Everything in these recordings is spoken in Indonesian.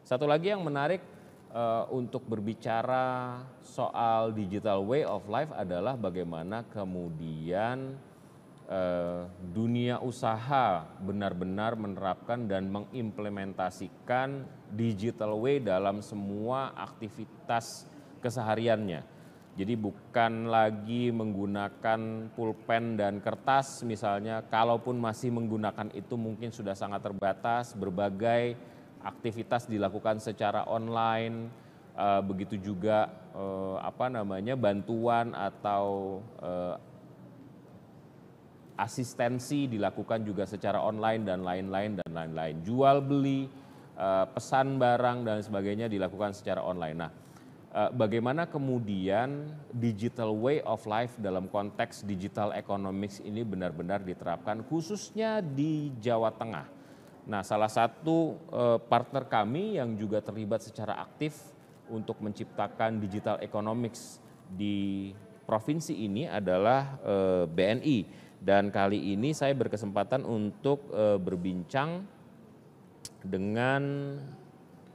Satu lagi yang menarik untuk berbicara soal digital way of life adalah bagaimana kemudian dunia usaha benar-benar menerapkan dan mengimplementasikan digital way dalam semua aktivitas kesehariannya. Jadi bukan lagi menggunakan pulpen dan kertas misalnya, kalaupun masih menggunakan itu mungkin sudah sangat terbatas, berbagai aktivitas dilakukan secara online, begitu juga bantuan atau asistensi dilakukan juga secara online dan lain-lain. Jual beli, pesan barang dan sebagainya dilakukan secara online. Nah, bagaimana kemudian digital way of life dalam konteks digital economics ini benar-benar diterapkan khususnya di Jawa Tengah. Nah, salah satu partner kami yang juga terlibat secara aktif untuk menciptakan digital economics di provinsi ini adalah BNI. Dan kali ini saya berkesempatan untuk berbincang dengan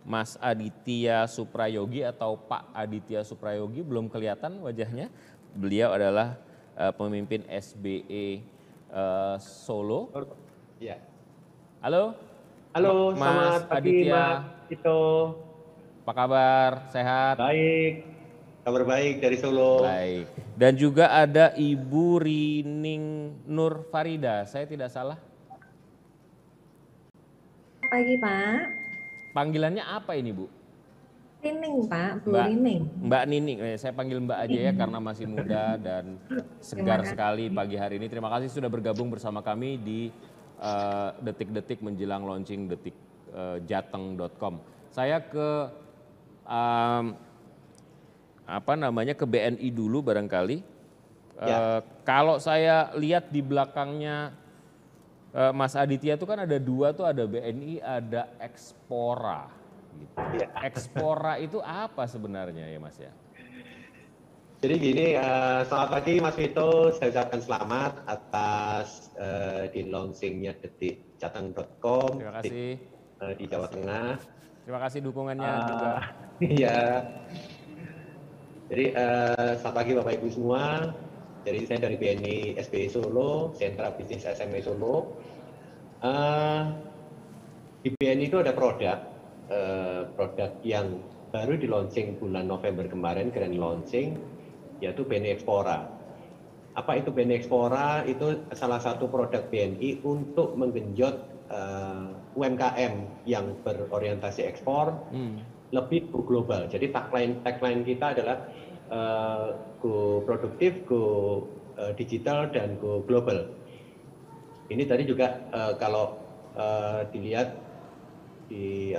Mas Aditya Suprayogi atau Pak Aditya Suprayogi, belum kelihatan wajahnya. Beliau adalah pemimpin SBE Solo. Ya. Halo. Halo, Mas selamat pagi Aditya. Mas Tito. Apa kabar? Sehat? Baik, kabar baik dari Solo. Baik. Dan juga ada Ibu Rining Nur Farida, saya tidak salah? Pagi Pak. Panggilannya apa ini Bu? Rining Pak, Bu Rining. Mbak Nining, saya panggil Mbak aja ya karena masih muda dan segar sekali pagi hari ini. Terima kasih sudah bergabung bersama kami di detik-detik menjelang launching detikjateng.com. Saya ke ke BNI dulu barangkali. Ya. Kalau saya lihat di belakangnya Mas Aditya itu kan ada dua tuh, ada BNI, ada Expora. Gitu. Ya. Expora itu apa sebenarnya ya Mas ya? Jadi gini, selamat pagi Mas Vito, saya ucapkan selamat atas di launchingnya detikjateng.com. Terima kasih. Di Jawa Tengah. Terima kasih dukungannya juga. Iya. Jadi selamat pagi Bapak Ibu semua. Jadi saya dari BNI SBE Solo, Sentra Bisnis SME Solo. Di BNI itu ada produk yang baru di launching bulan November kemarin, grand launching, yaitu BNI Expora. Apa itu BNI Expora? Itu salah satu produk BNI untuk menggenjot UMKM yang berorientasi ekspor. Lebih go global. Jadi tagline kita adalah go produktif, go digital, dan go global. Ini tadi juga kalau dilihat di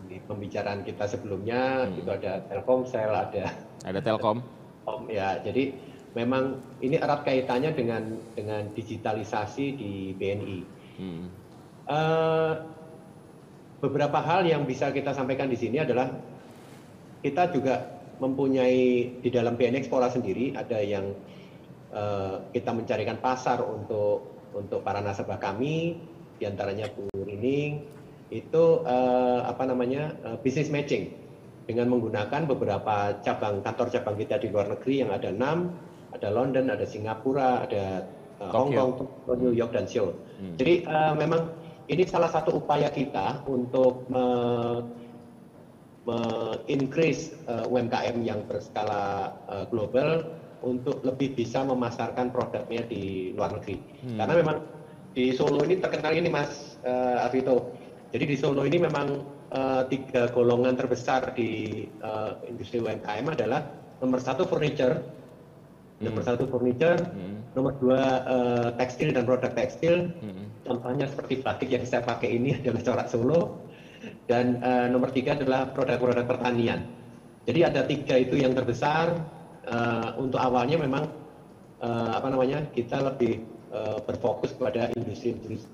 di pembicaraan kita sebelumnya itu ada Telkomsel, ada Telkom. Ya, jadi memang ini erat kaitannya dengan digitalisasi di BNI. Beberapa hal yang bisa kita sampaikan di sini adalah kita juga mempunyai di dalam BNI Expora sendiri ada yang kita mencarikan pasar untuk para nasabah kami, diantaranya Bu Rining itu business matching dengan menggunakan beberapa kantor cabang kita di luar negeri yang ada 6, ada London, ada Singapura, ada Hong Kong, New York, dan Seoul. Jadi memang ini salah satu upaya kita untuk increase UMKM yang berskala global untuk lebih bisa memasarkan produknya di luar negeri. Karena memang di Solo ini terkenal ini Mas Alvito. Jadi di Solo ini memang 3 golongan terbesar di industri UMKM adalah nomor 1 furniture, nomor 2 tekstil dan produk tekstil. Contohnya seperti batik yang saya pakai ini adalah corak Solo. Dan nomor 3 adalah produk-produk pertanian. Jadi ada 3 itu yang terbesar. Untuk awalnya memang kita lebih berfokus pada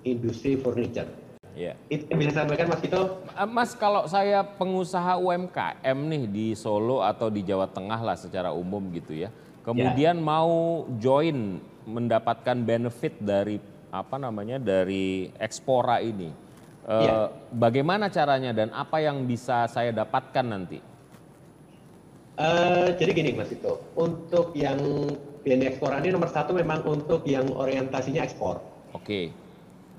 industri furniture. Yeah. Itu yang bisa saya sampaikan Mas Vito. Mas, kalau saya pengusaha UMKM nih di Solo atau di Jawa Tengah lah secara umum gitu ya. Kemudian mau join mendapatkan benefit dari dari Expora ini. Iya. Bagaimana caranya dan apa yang bisa saya dapatkan nanti? Jadi gini Mas Vito, untuk yang BNI Ekspora ini nomor satu memang untuk yang orientasinya ekspor. Oke.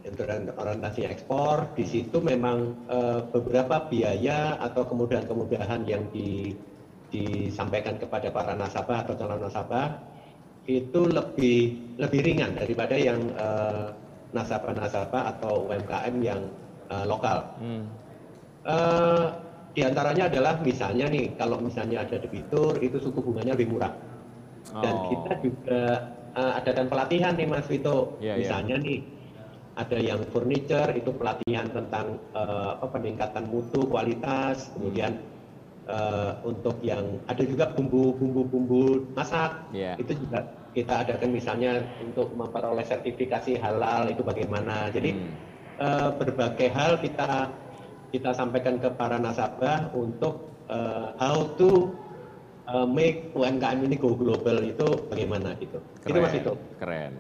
Untuk orientasinya ekspor, di situ memang beberapa biaya atau kemudahan-kemudahan yang disampaikan kepada para nasabah atau calon nasabah itu lebih ringan daripada yang nasabah-nasabah atau UMKM yang lokal. Di antaranya adalah misalnya nih, kalau misalnya ada debitur itu suku bunganya lebih murah. Dan kita juga adakan pelatihan nih Mas Vito. Misalnya nih, ada yang furniture itu pelatihan tentang peningkatan mutu, kualitas, kemudian untuk yang ada juga bumbu masak, itu juga kita adakan misalnya untuk memperoleh sertifikasi halal itu bagaimana. Jadi berbagai hal kita sampaikan ke para nasabah untuk how to make UMKM ini go global itu bagaimana gitu. Itu Mas Vito. Keren.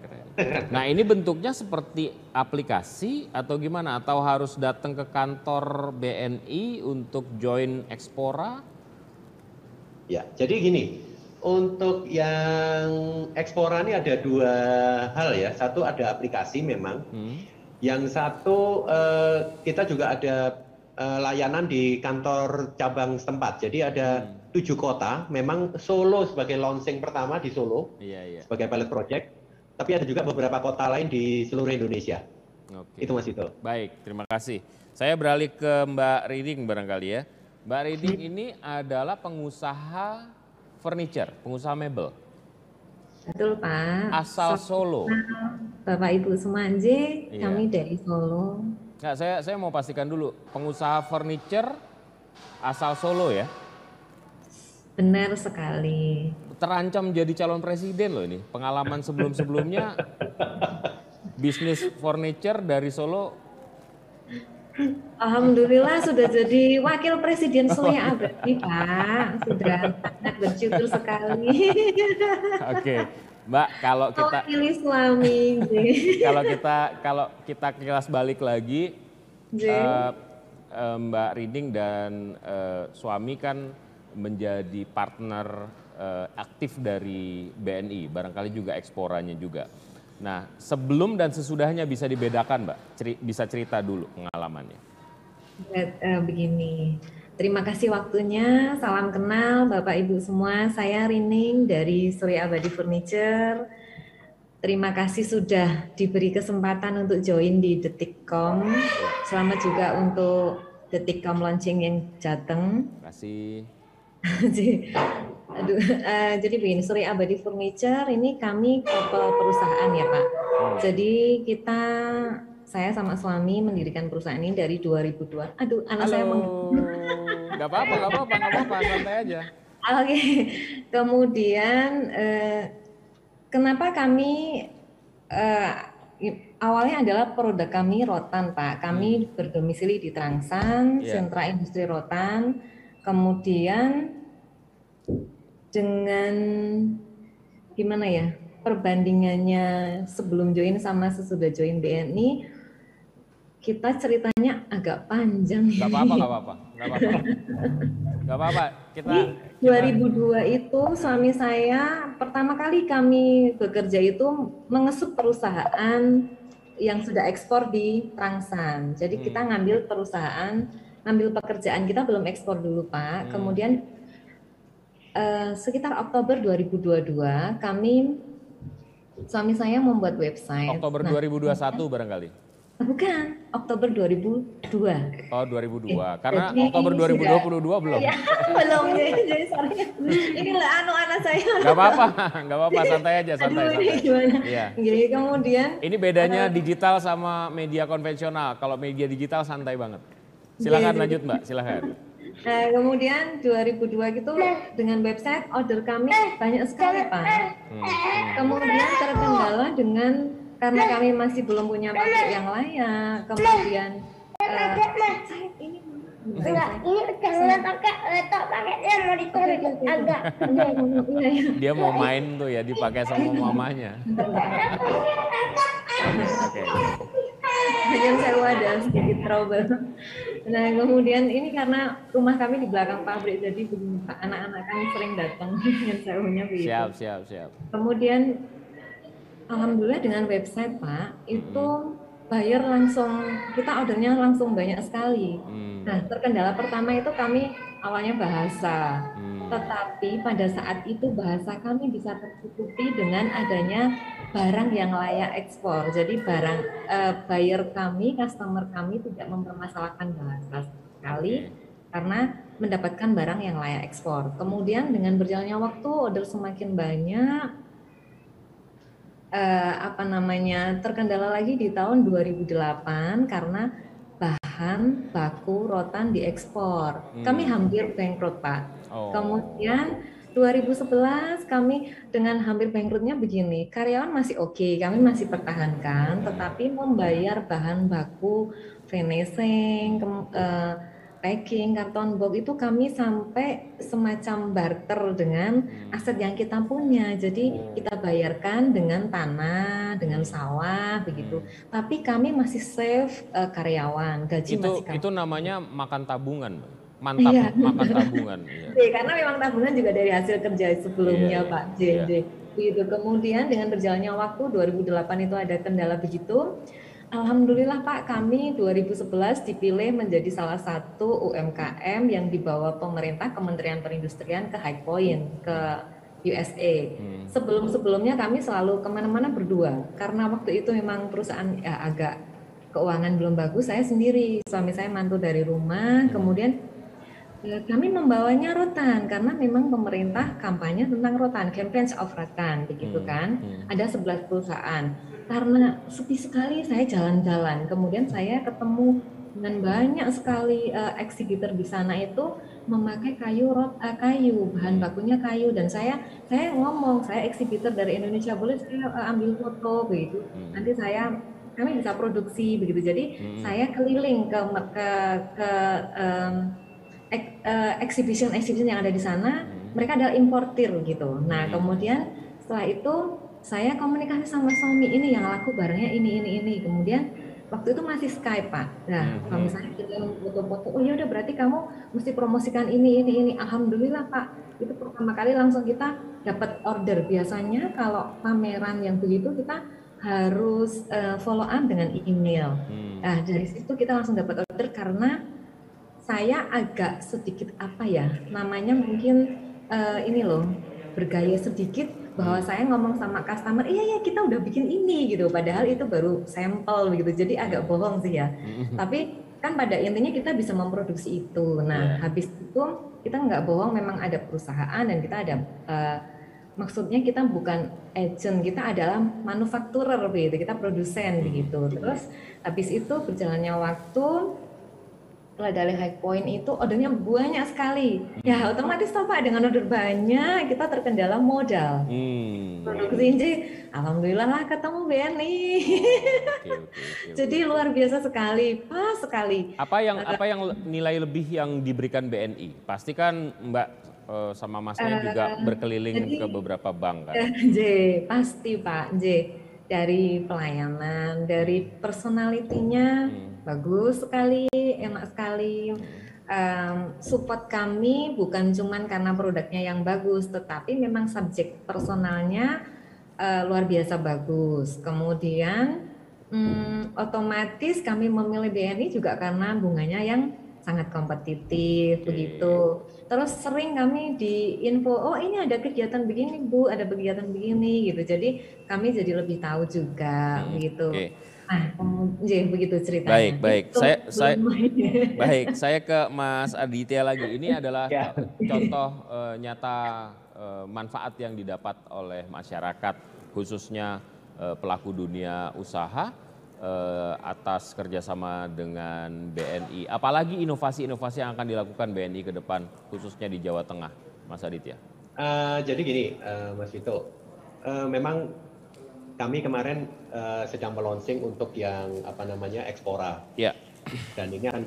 Nah ini bentuknya seperti aplikasi atau gimana? Atau harus datang ke kantor BNI untuk join Ekspora? Ya, jadi gini, untuk yang Ekspora ini ada dua hal ya. Satu ada aplikasi memang. Yang satu kita juga ada layanan di kantor cabang setempat. Jadi ada 7 kota. Memang Solo sebagai launching pertama di Solo sebagai pilot project. Tapi ada juga beberapa kota lain di seluruh Indonesia. Itu Mas Ito. Baik, terima kasih. Saya beralih ke Mbak Riding barangkali ya. Mbak Riding ini adalah pengusaha furniture, pengusaha mebel. Betul Pak. Asal Solo. Bapak Ibu Sumanje, kami dari Solo. Nah, saya mau pastikan dulu, pengusaha furniture asal Solo ya? Benar sekali. Terancam jadi calon presiden loh ini. Pengalaman sebelum-sebelumnya bisnis furniture dari Solo. Alhamdulillah sudah jadi wakil presiden Surya Abadi Pak. Sudah sangat bersyukur sekali. Oke. Mbak, kalau kita suami, kalau kita kilas balik lagi, Mbak Riding dan suami kan menjadi partner aktif dari BNI, barangkali juga Eksporanya juga. Nah, sebelum dan sesudahnya bisa dibedakan, Mbak? Bisa cerita dulu pengalamannya. Begini. Terima kasih waktunya, salam kenal Bapak Ibu semua, saya Rining dari Surya Abadi Furniture. Terima kasih sudah diberi kesempatan untuk join di Detikcom. Selamat juga untuk Detikcom launching yang Jateng. Terima kasih. Jadi begini, Surya Abadi Furniture ini kami perusahaan ya Pak. Jadi saya sama suami mendirikan perusahaan ini dari 2002. Aduh, anak saya Gak apa-apa, santai aja. Oke. Kemudian kenapa kami awalnya adalah produk kami rotan, Pak. Kami berdomisili di Trangsan, sentra industri rotan. Kemudian dengan gimana ya? Perbandingannya sebelum join sama sesudah join BNI, kita ceritanya agak panjang. Gak apa-apa. Kita 2002 itu suami saya pertama kali kami bekerja itu mengesup perusahaan yang sudah ekspor di Trangsan. Jadi kita ngambil pekerjaan kita belum ekspor dulu Pak. Kemudian sekitar Oktober 2022 suami saya membuat website. Oktober 2021 barangkali? Bukan, Oktober 2002. Oh 2002, karena jadi, Oktober 2022 belum? Ya, belum, jadi sorry. Inilah anak saya. Gak apa-apa, santai aja. Iya. Jadi kemudian. Ini bedanya digital sama media konvensional, kalau media digital santai banget. Silakan lanjut Mbak, silakan. Nah, kemudian 2002 gitu dengan website order kami banyak sekali Pak. Kemudian terkendala karena kami masih belum punya pabrik yang layak. Kemudian ini jangan pakai laptop, pakainya mau ditarik agak. Dia mau main tuh ya, dipakai sama mamanya. Kemudian saya ada sedikit trouble. Nah kemudian ini karena rumah kami di belakang pabrik, jadi begini Pak, anak-anak kami sering datang dengan serunya begitu. Siap. Kemudian alhamdulillah dengan website Pak, itu buyer langsung, kita ordernya langsung banyak sekali. Nah terkendala pertama itu kami awalnya bahasa. Tetapi pada saat itu bahasa kami bisa tercukupi dengan adanya barang yang layak ekspor. Jadi barang buyer kami, customer kami tidak mempermasalahkan bahasa sekali karena mendapatkan barang yang layak ekspor. Kemudian dengan berjalannya waktu, order semakin banyak. Terkendala lagi di tahun 2008 karena bahan baku rotan diekspor. Kami hampir bankrupt, Pak. Kemudian 2011 kami dengan hampir bankrutnya begini, karyawan masih oke, kami masih pertahankan, tetapi membayar bahan baku finishing, packing, karton box itu kami sampai semacam barter dengan aset yang kita punya. Jadi kita bayarkan dengan tanah, dengan sawah begitu. Tapi kami masih save karyawan, gaji masih kami. Itu namanya makan tabungan, mantap. Iya. Makan tabungan. Iya. Karena memang tabungan juga dari hasil kerja sebelumnya Pak JJ. Begitu. Kemudian dengan berjalannya waktu 2008 itu ada kendala begitu. Alhamdulillah Pak, kami 2011 dipilih menjadi salah satu UMKM yang dibawa pemerintah Kementerian Perindustrian ke High Point, ke USA. Sebelum-sebelumnya kami selalu kemana-mana berdua, karena waktu itu memang perusahaan agak keuangan belum bagus, saya sendiri, suami saya mantu dari rumah, kemudian kami membawanya rotan, karena memang pemerintah kampanye tentang rotan, campaign of rotan, begitu kan, ada 11 perusahaan. Karena sepi sekali saya jalan-jalan, kemudian saya ketemu dengan banyak sekali eksibitor di sana itu memakai kayu, bahan bakunya kayu, dan saya ngomong, saya eksibitor dari Indonesia, boleh saya ambil foto begitu, nanti kami bisa produksi begitu. Jadi saya keliling ke exhibition yang ada di sana, mereka adalah importir gitu. Nah kemudian setelah itu saya komunikasi sama suami, ini yang laku barangnya ini. Kemudian waktu itu masih Skype Pak. Nah suami saya kirim foto-foto, oh ya udah berarti kamu mesti promosikan ini. Alhamdulillah Pak, itu pertama kali langsung kita dapat order. Biasanya kalau pameran yang begitu kita harus follow up dengan email. Nah dari situ kita langsung dapat order karena saya agak sedikit namanya mungkin ini loh, bergaya sedikit, bahwa saya ngomong sama customer, iya kita udah bikin ini gitu, padahal itu baru sampel begitu, jadi agak bohong sih ya. Tapi kan pada intinya kita bisa memproduksi itu. Nah habis itu kita nggak bohong, memang ada perusahaan dan kita ada maksudnya kita bukan agent, kita adalah manufakturer begitu, kita produsen begitu. Terus habis itu berjalannya waktu, setelah dari High Point itu ordernya banyak sekali. Ya otomatis toh Pak, dengan order banyak kita terkendala modal. Produksi ini alhamdulillah lah ketemu BNI. Jadi luar biasa sekali, pas sekali. Apa yang nilai lebih yang diberikan BNI? Pasti kan Mbak sama Masnya juga berkeliling ke beberapa bank kan? Pasti Pak dari pelayanan, dari personalitinya bagus sekali, enak sekali. Support kami bukan cuman karena produknya yang bagus, tetapi memang subjek personalnya luar biasa bagus. Kemudian otomatis kami memilih BNI juga karena bunganya yang sangat kompetitif begitu. Terus sering kami diinfo, oh ini ada kegiatan begini Bu, ada kegiatan begini gitu. Jadi kami jadi lebih tahu juga begitu. Nah, begitu ceritanya. Baik. Saya ke Mas Aditya lagi. Ini adalah contoh nyata manfaat yang didapat oleh masyarakat, khususnya pelaku dunia usaha atas kerjasama dengan BNI. Apalagi inovasi-inovasi yang akan dilakukan BNI ke depan, khususnya di Jawa Tengah, Mas Aditya. Jadi gini, Mas Vito, memang kami kemarin sedang meluncing untuk yang Explora. Ya. Dan ini akan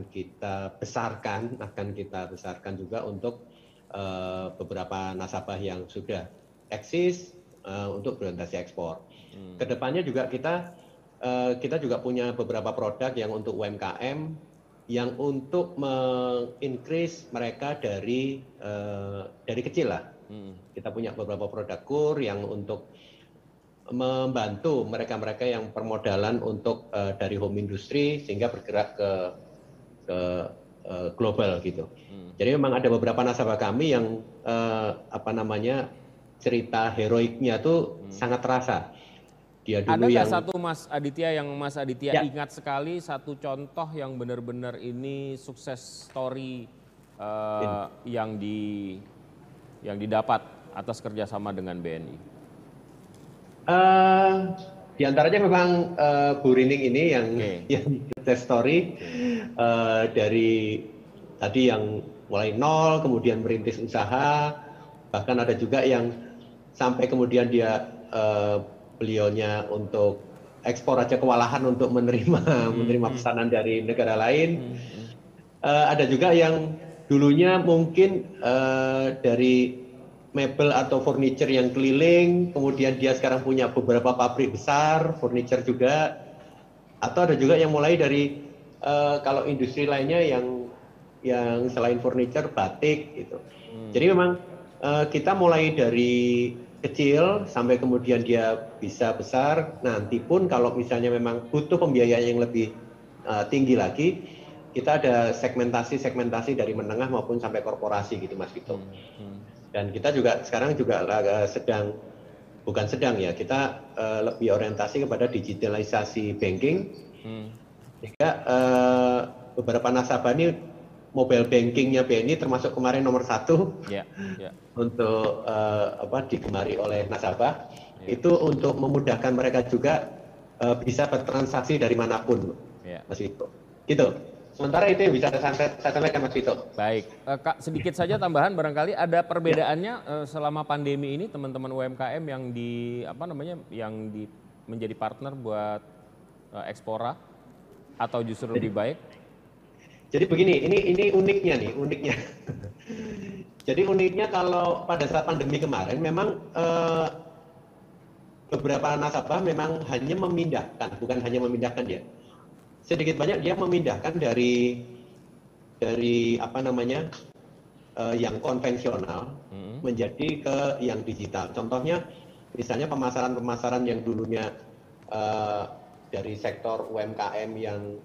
kita besarkan juga untuk beberapa nasabah yang sudah eksis untuk berorientasi ekspor. Kedepannya juga kita kita juga punya beberapa produk yang untuk UMKM, yang untuk meng-increase mereka dari kecil lah. Kita punya beberapa produk kur yang untuk membantu mereka-mereka yang permodalan untuk dari home industry sehingga bergerak ke global gitu. Jadi memang ada beberapa nasabah kami yang cerita heroiknya tuh sangat terasa. Dia dulu Ada nggak yang satu Mas Aditya yang Mas Aditya Ya. ingat sekali, satu contoh yang benar-benar ini sukses story yang didapat atas kerjasama dengan BNI? Di antaranya memang Bu Rining ini yang sukses story dari tadi yang mulai nol, kemudian merintis usaha, bahkan ada juga yang sampai kemudian dia beliaunya untuk ekspor aja kewalahan untuk menerima pesanan dari negara lain. Ada juga yang dulunya mungkin dari mebel atau furniture yang keliling, kemudian dia sekarang punya beberapa pabrik besar, furniture juga. Atau ada juga yang mulai dari kalau industri lainnya yang selain furniture, batik gitu. Jadi memang kita mulai dari kecil sampai kemudian dia bisa besar. Nanti pun kalau misalnya memang butuh pembiayaan yang lebih tinggi lagi, kita ada segmentasi dari menengah maupun sampai korporasi gitu Mas Vito. Dan kita juga sekarang juga kita lebih orientasi kepada digitalisasi banking. Sehingga beberapa nasabah ini mobile bankingnya BNI termasuk kemarin nomor 1 untuk digemari oleh nasabah. Itu untuk memudahkan mereka juga bisa bertransaksi dari manapun, Mas Vito. Gitu. Sementara itu yang bisa saya sampaikan Mas Vito. Baik, Kak, sedikit saja tambahan barangkali ada perbedaannya selama pandemi ini teman-teman UMKM yang menjadi partner buat Expora atau justru lebih baik? Jadi begini, ini uniknya. Jadi uniknya kalau pada saat pandemi kemarin memang beberapa nasabah memang hanya memindahkan, bukan hanya memindahkan ya. Sedikit banyak dia memindahkan dari yang konvensional menjadi ke yang digital. Contohnya misalnya pemasaran yang dulunya dari sektor UMKM yang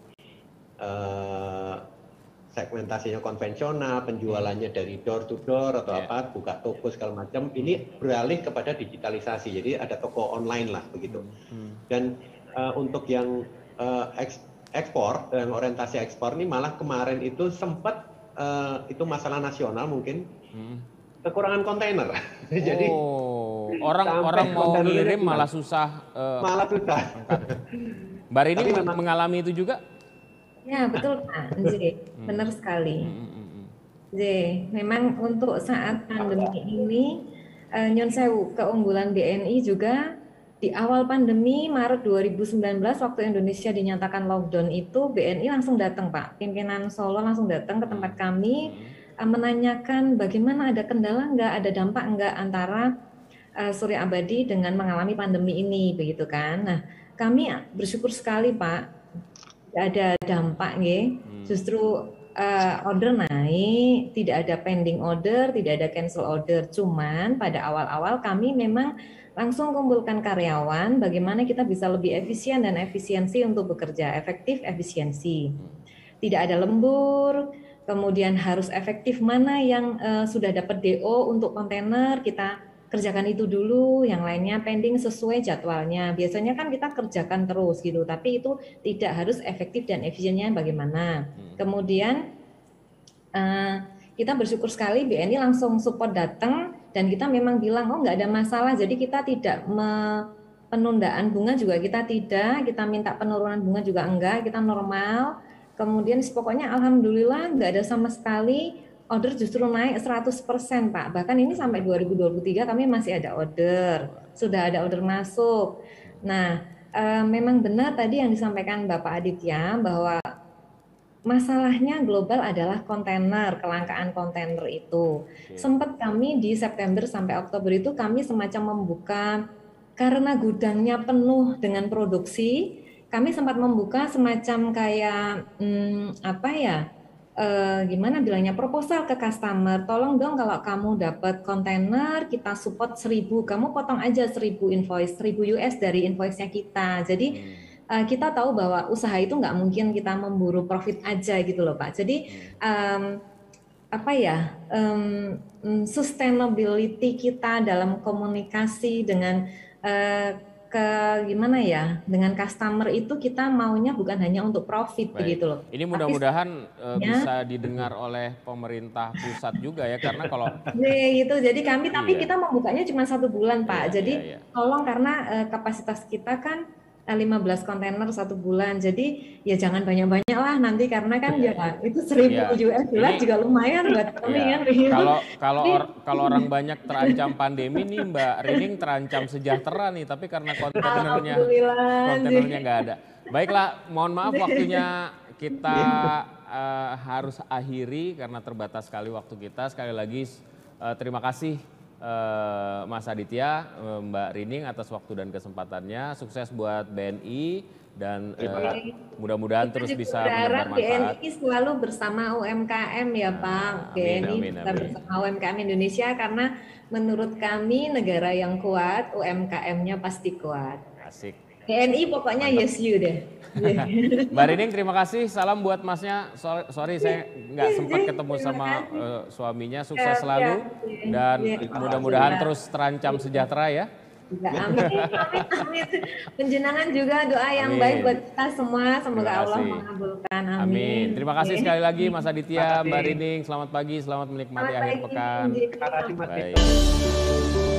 segmentasinya konvensional, penjualannya dari door to door atau buka toko segala macam, ini beralih kepada digitalisasi. Jadi ada toko online lah begitu. Dan untuk yang ekspor, yang orientasi ekspor ini malah kemarin itu sempat itu masalah nasional mungkin kekurangan kontainer. Jadi orang mau ngirim malah susah. Mbak Rini mengalami itu juga? Ya betul Pak, benar sekali. Memang untuk saat pandemi ini, Nyun Sewu, keunggulan BNI juga di awal pandemi Maret 2019 waktu Indonesia dinyatakan lockdown itu BNI langsung datang Pak, pimpinan Solo langsung datang ke tempat kami menanyakan bagaimana, ada kendala nggak, ada dampak nggak antara Surya Abadi dengan mengalami pandemi ini, begitu kan? Nah, kami bersyukur sekali Pak. Tidak ada dampak, justru order naik, tidak ada pending order, tidak ada cancel order. Cuman pada awal-awal kami memang langsung kumpulkan karyawan, bagaimana kita bisa lebih efisien dan efisiensi untuk bekerja, efektif, efisiensi. Tidak ada lembur, kemudian harus efektif mana yang sudah dapat DO untuk kontainer, kita kerjakan itu dulu, yang lainnya pending sesuai jadwalnya. Biasanya kan kita kerjakan terus gitu, tapi itu tidak harus efektif dan efisiennya bagaimana. Kemudian kita bersyukur sekali BNI langsung support datang dan kita memang bilang nggak ada masalah, jadi kita tidak penundaan bunga juga kita tidak, kita minta penurunan bunga juga enggak, kita normal. Kemudian pokoknya alhamdulillah nggak ada sama sekali. Order justru naik 100% Pak, bahkan ini sampai 2023 kami masih ada order, sudah ada order masuk. Nah, memang benar tadi yang disampaikan Bapak Aditya bahwa masalahnya global adalah kontainer, kelangkaan kontainer itu. Sempat kami di September sampai Oktober itu kami semacam membuka, karena gudangnya penuh dengan produksi, kami sempat membuka semacam kayak apa ya, gimana bilangnya, proposal ke customer, tolong dong kalau kamu dapat kontainer kita support 1.000, kamu potong aja 1.000 invoice, 1.000 US dari invoice-nya kita. Jadi kita tahu bahwa usaha itu nggak mungkin kita memburu profit aja gitu loh Pak. Jadi apa ya, sustainability kita dalam komunikasi dengan gimana ya, dengan customer itu kita maunya bukan hanya untuk profit. Baik. Begitu loh. Ini mudah-mudahan bisa didengar oleh pemerintah pusat juga ya, karena kalau gitu. Jadi kami tapi kita membukanya cuma 1 bulan Pak. Jadi tolong, karena kapasitas kita kan 15 kontainer 1 bulan. Jadi ya jangan banyak-banyak lah nanti, karena kan ya itu 1.000 US dollar juga lumayan buat kami kan. Kalau orang banyak terancam pandemi nih Mbak Rining terancam sejahtera nih, tapi karena kontainernya nggak ada. Baiklah, mohon maaf waktunya kita harus akhiri karena terbatas sekali waktu kita. Sekali lagi terima kasih Mas Aditya, Mbak Rining atas waktu dan kesempatannya. Sukses buat BNI dan mudah-mudahan terus bisa menebar manfaat. BNI selalu bersama UMKM ya Pak. BNI bersama UMKM Indonesia, karena menurut kami negara yang kuat, UMKM-nya pasti kuat. Asik. BNI pokoknya mantap. Yes you deh. Mbak Rining terima kasih, salam buat masnya. Sorry saya nggak sempat ketemu sama suaminya. Sukses selalu dan mudah-mudahan terus terancam sejahtera ya. Amin. Penjenengan juga doa yang baik buat kita semua, semoga Allah mengabulkan. Amin. Terima kasih sekali lagi Mas Aditya, Mbak Rining. Selamat pagi, selamat menikmati akhir pekan. Terima kasih Mas.